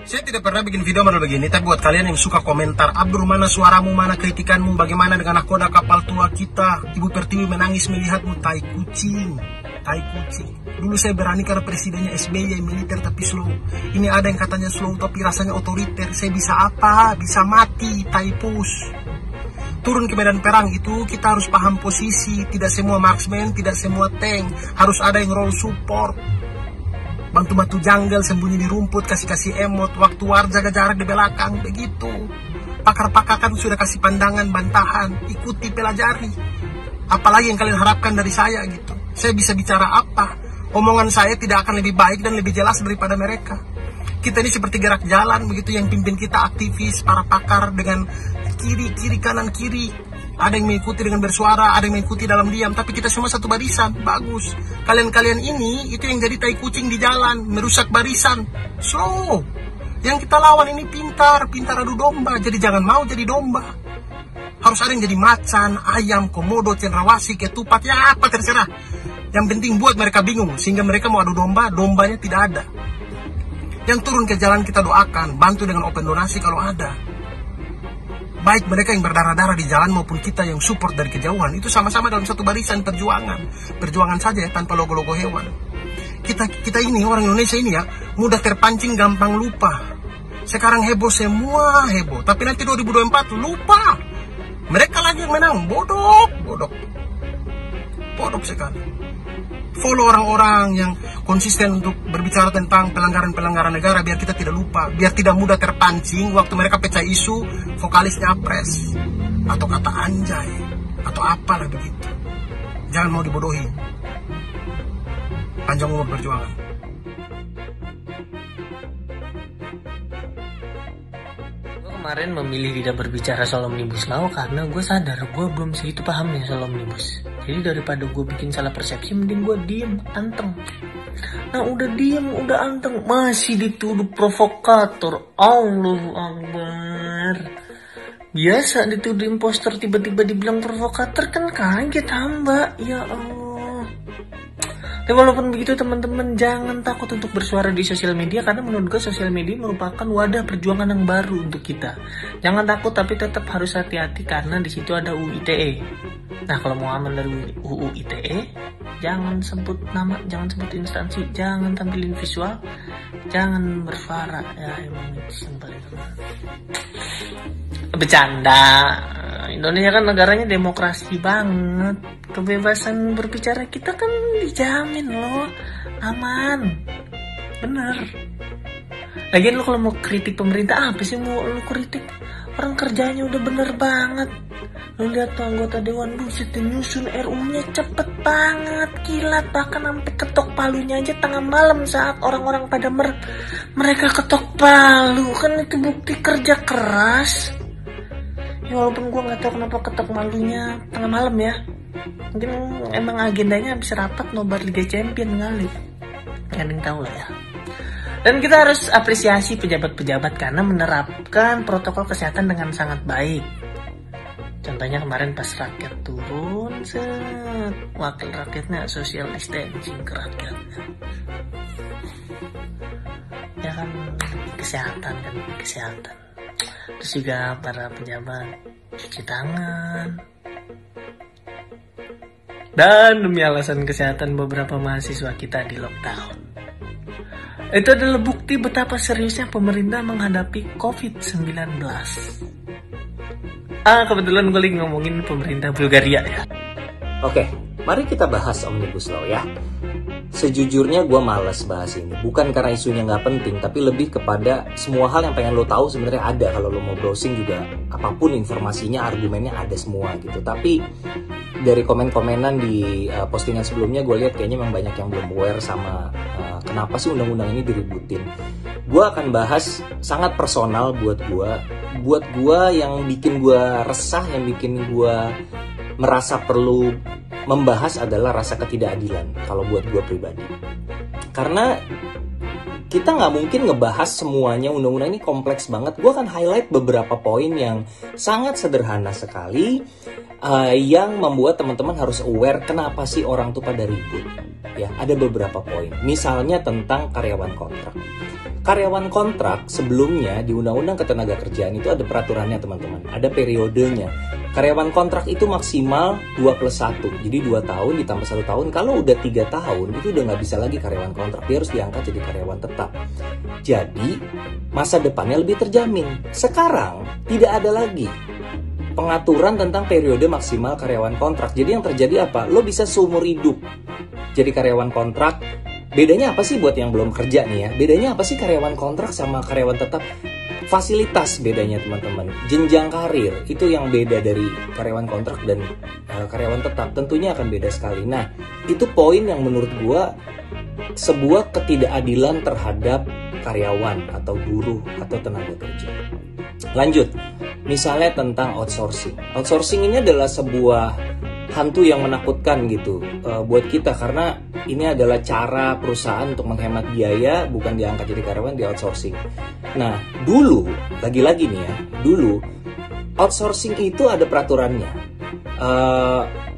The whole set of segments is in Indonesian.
Saya tidak pernah bikin video model begini, tapi buat kalian yang suka komentar, Abdur mana suaramu, mana kritikanmu, bagaimana dengan nahkoda kapal tua kita, Ibu Pertiwi menangis melihatmu, tai kucing. Dulu saya berani karena presidennya SBY militer tapi slow. Ini ada yang katanya slow tapi rasanya otoriter. Saya bisa apa? Bisa mati, tai pus. Turun ke medan perang itu kita harus paham posisi. Tidak semua marksman, tidak semua tank. Harus ada yang role support. Bantu-bantu jungle, sembunyi di rumput, kasih-kasih emot, waktu war jaga jarak di belakang, begitu. Pakar-pakar kan sudah kasih pandangan, bantahan, ikuti, pelajari. Apalagi yang kalian harapkan dari saya gitu. Saya bisa bicara apa? Omongan saya tidak akan lebih baik dan lebih jelas daripada mereka. Kita ini seperti gerak jalan, begitu, yang pimpin kita aktivis, para pakar dengan kiri, kanan, kiri. Ada yang mengikuti dengan bersuara, ada yang mengikuti dalam diam, tapi kita semua satu barisan, bagus. Kalian-kalian ini, itu yang jadi tai kucing di jalan, merusak barisan, slow. Yang kita lawan ini pintar adu domba, jadi jangan mau jadi domba. Harus ada yang jadi macan, ayam, komodo, cendrawasih, ketupat, ya apa terserah. Yang penting buat mereka bingung, sehingga mereka mau adu domba, dombanya tidak ada. Yang turun ke jalan kita doakan, bantu dengan open donasi kalau ada. Baik mereka yang berdarah-darah di jalan maupun kita yang support dari kejauhan, itu sama-sama dalam satu barisan perjuangan saja ya, tanpa logo-logo hewan. Kita ini orang Indonesia ini ya, mudah terpancing, gampang lupa. Sekarang heboh, semua heboh, tapi nanti 2024 lupa. Mereka lagi yang menang, bodoh sekali. Follow orang-orang yang konsisten untuk berbicara tentang pelanggaran-pelanggaran negara biar kita tidak lupa, biar tidak mudah terpancing waktu mereka pecah isu vokalis nyapres atau kata anjay atau apalah begitu. Jangan mau dibodohi. Panjang umur perjuangan. Gue kemarin memilih tidak berbicara soal Omnibus Law karena gue sadar gue belum segitu pahamnya soal Omnibus. Jadi daripada gue bikin salah persepsi, mending gue diem, anteng. Nah udah diem, udah anteng, masih dituduh provokator. Allahu Akbar. Biasa dituduh imposter, tiba-tiba dibilang provokator, kan kaget hamba. Ya Allah. Tapi walaupun begitu teman-teman, jangan takut untuk bersuara di sosial media, karena menurut gue sosial media merupakan wadah perjuangan yang baru untuk kita. Jangan takut, tapi tetap harus hati-hati karena di situ ada UU ITE. Nah kalau mau aman dari UU ITE, jangan sebut nama, jangan sebut instansi, jangan tampilin visual, jangan bersuara. Ya emang itu yang paling bercanda. Indonesia kan negaranya demokrasi banget, kebebasan berbicara kita kan dijamin loh, aman, bener. Lagian lo kalau mau kritik pemerintah, apa sih mau lo kritik? Orang kerjanya udah bener banget. Lo lihat tuh anggota dewan, buset, nyusun RU-nya cepet banget, kilat, bahkan sampai ketok palunya aja tengah malam saat orang-orang pada mereka ketok palu. Kan itu bukti kerja keras. Ya walaupun gue gak tahu kenapa ketok palunya tengah malam ya. Mungkin emang agendanya habis rapat nobar Liga Champion kali. Gak ada yang tahu lah ya. Dan kita harus apresiasi pejabat-pejabat karena menerapkan protokol kesehatan dengan sangat baik. Contohnya kemarin pas rakyat turun, wakil rakyatnya social distancing ke rakyatnya. Ya kan kesehatan. Terus juga para pejabat cuci tangan. Dan demi alasan kesehatan beberapa mahasiswa kita di lockdown. Itu adalah bukti betapa seriusnya pemerintah menghadapi COVID-19. Kebetulan gue lagi ngomongin pemerintah Bulgaria ya. Oke, mari kita bahas Omnibus Law ya. Sejujurnya gue malas bahas ini. Bukan karena isunya nggak penting, tapi lebih kepada semua hal yang pengen lo tahu sebenarnya ada. Kalau lo mau browsing juga, apapun informasinya, argumennya ada semua gitu. Tapi dari komen-komenan di postingan sebelumnya, gue lihat kayaknya memang banyak yang belum aware sama kenapa sih undang-undang ini diributin. Gue akan bahas sangat personal buat gue yang bikin gue resah, yang bikin gue merasa perlu membahas adalah rasa ketidakadilan kalau buat gue pribadi. Karena kita nggak mungkin ngebahas semuanya, undang-undang ini kompleks banget. Gue akan highlight beberapa poin yang sangat sederhana sekali, yang membuat teman-teman harus aware kenapa sih orang tuh pada ribut. ya, ada beberapa poin. Misalnya tentang karyawan kontrak. Karyawan kontrak sebelumnya di Undang-Undang Ketenagakerjaan itu ada peraturannya teman-teman, ada periodenya. Karyawan kontrak itu maksimal 2+1, jadi 2 tahun ditambah 1 tahun. Kalau udah 3 tahun itu udah nggak bisa lagi karyawan kontrak, dia harus diangkat jadi karyawan tetap. Jadi masa depannya lebih terjamin. Sekarang tidak ada lagi pengaturan tentang periode maksimal karyawan kontrak. Jadi yang terjadi apa? Lo bisa seumur hidup jadi karyawan kontrak. Bedanya apa sih buat yang belum kerja nih ya? Bedanya apa sih karyawan kontrak sama karyawan tetap? Fasilitas bedanya teman-teman. Jenjang karir itu yang beda dari karyawan kontrak dan karyawan tetap. Tentunya akan beda sekali. Nah, itu poin yang menurut gua sebuah ketidakadilan terhadap karyawan atau buruh atau tenaga kerja. Lanjut, misalnya tentang outsourcing. Outsourcing ini adalah sebuah hantu yang menakutkan gitu buat kita, karena ini adalah cara perusahaan untuk menghemat biaya, bukan diangkat jadi karyawan, di outsourcing. Nah, dulu, lagi-lagi nih ya, dulu outsourcing itu ada peraturannya.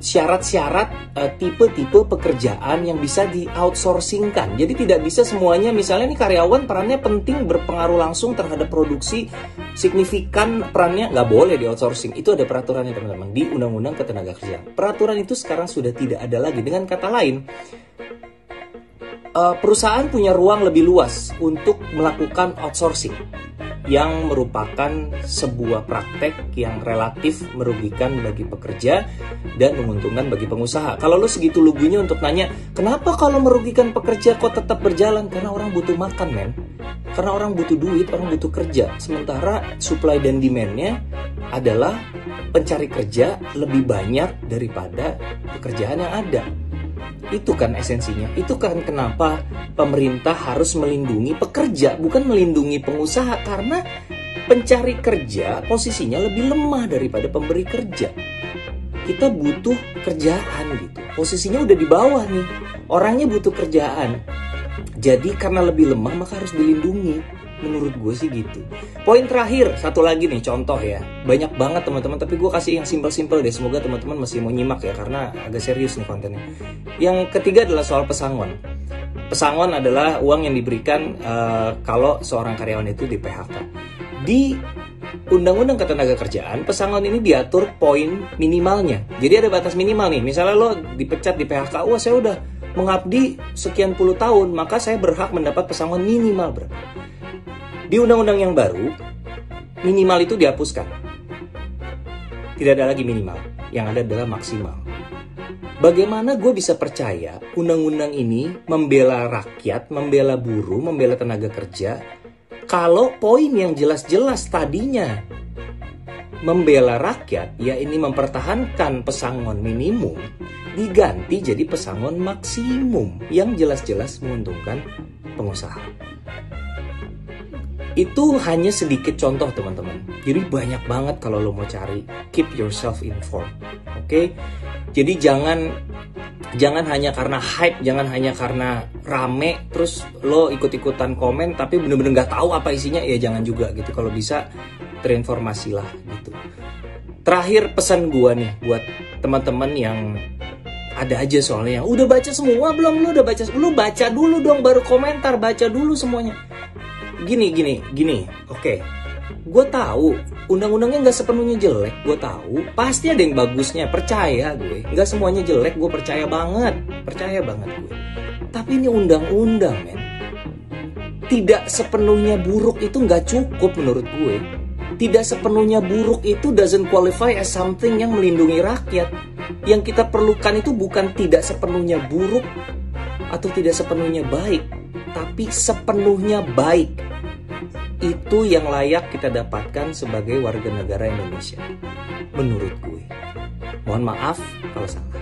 Syarat-syarat tipe-tipe pekerjaan yang bisa di-outsourcingkan. Jadi tidak bisa semuanya, misalnya nih karyawan perannya penting, berpengaruh langsung terhadap produksi, signifikan perannya, nggak boleh di-outsourcing. Itu ada peraturannya teman-teman di Undang-Undang Ketenagakerjaan. Peraturan itu sekarang sudah tidak ada lagi. Dengan kata lain, perusahaan punya ruang lebih luas untuk melakukan outsourcing, yang merupakan sebuah praktek yang relatif merugikan bagi pekerja dan menguntungkan bagi pengusaha. Kalau lo segitu lugunya untuk nanya, kenapa kalau merugikan pekerja kok tetap berjalan? Karena orang butuh makan, men. Karena orang butuh duit, orang butuh kerja. Sementara supply dan demand-nya adalah pencari kerja lebih banyak daripada pekerjaan yang ada. Itu kan esensinya. Itu kan kenapa pemerintah harus melindungi pekerja, bukan melindungi pengusaha. Karena pencari kerja posisinya lebih lemah daripada pemberi kerja. Kita butuh kerjaan gitu. Posisinya udah di bawah nih. Orangnya butuh kerjaan. Jadi karena lebih lemah maka harus dilindungi. Menurut gue sih gitu. Poin terakhir, satu lagi nih contoh ya. Banyak banget teman-teman, tapi gue kasih yang simpel-simpel deh. Semoga teman-teman masih mau nyimak ya, karena agak serius nih kontennya. Yang ketiga adalah soal pesangon. Pesangon adalah uang yang diberikan kalau seorang karyawan itu di PHK. Di Undang-Undang Ketenagakerjaan, pesangon ini diatur poin minimalnya. Jadi ada batas minimal nih. Misalnya lo dipecat di PHK, wah saya udah mengabdi sekian puluh tahun, maka saya berhak mendapat pesangon minimal berapa. Di undang-undang yang baru, minimal itu dihapuskan. Tidak ada lagi minimal, yang ada adalah maksimal. Bagaimana gue bisa percaya undang-undang ini membela rakyat, membela buruh, membela tenaga kerja, kalau poin yang jelas-jelas tadinya membela rakyat, ya ini mempertahankan pesangon minimum, diganti jadi pesangon maksimum yang jelas-jelas menguntungkan pengusaha. Itu hanya sedikit contoh teman-teman. Jadi banyak banget kalau lo mau cari. Keep yourself informed. Oke? Jadi jangan hanya karena hype, jangan hanya karena rame terus lo ikut-ikutan komen tapi bener-bener nggak tahu apa isinya, ya jangan juga gitu. Kalau bisa terinformasilah gitu. Terakhir pesan gua nih buat teman-teman yang ada aja soalnya yang udah baca semua belum, lu baca dulu dong baru komentar, baca dulu semuanya. Gini, oke. Gue tahu undang-undangnya nggak sepenuhnya jelek, gue tahu pasti ada yang bagusnya, percaya gue. Nggak semuanya jelek, gue percaya banget gue. Tapi ini undang-undang, men. Tidak sepenuhnya buruk itu nggak cukup menurut gue. Tidak sepenuhnya buruk itu doesn't qualify as something yang melindungi rakyat. Yang kita perlukan itu bukan tidak sepenuhnya buruk atau tidak sepenuhnya baik, tapi sepenuhnya baik. Itu yang layak kita dapatkan sebagai warga negara Indonesia, menurut gue. Mohon maaf kalau salah.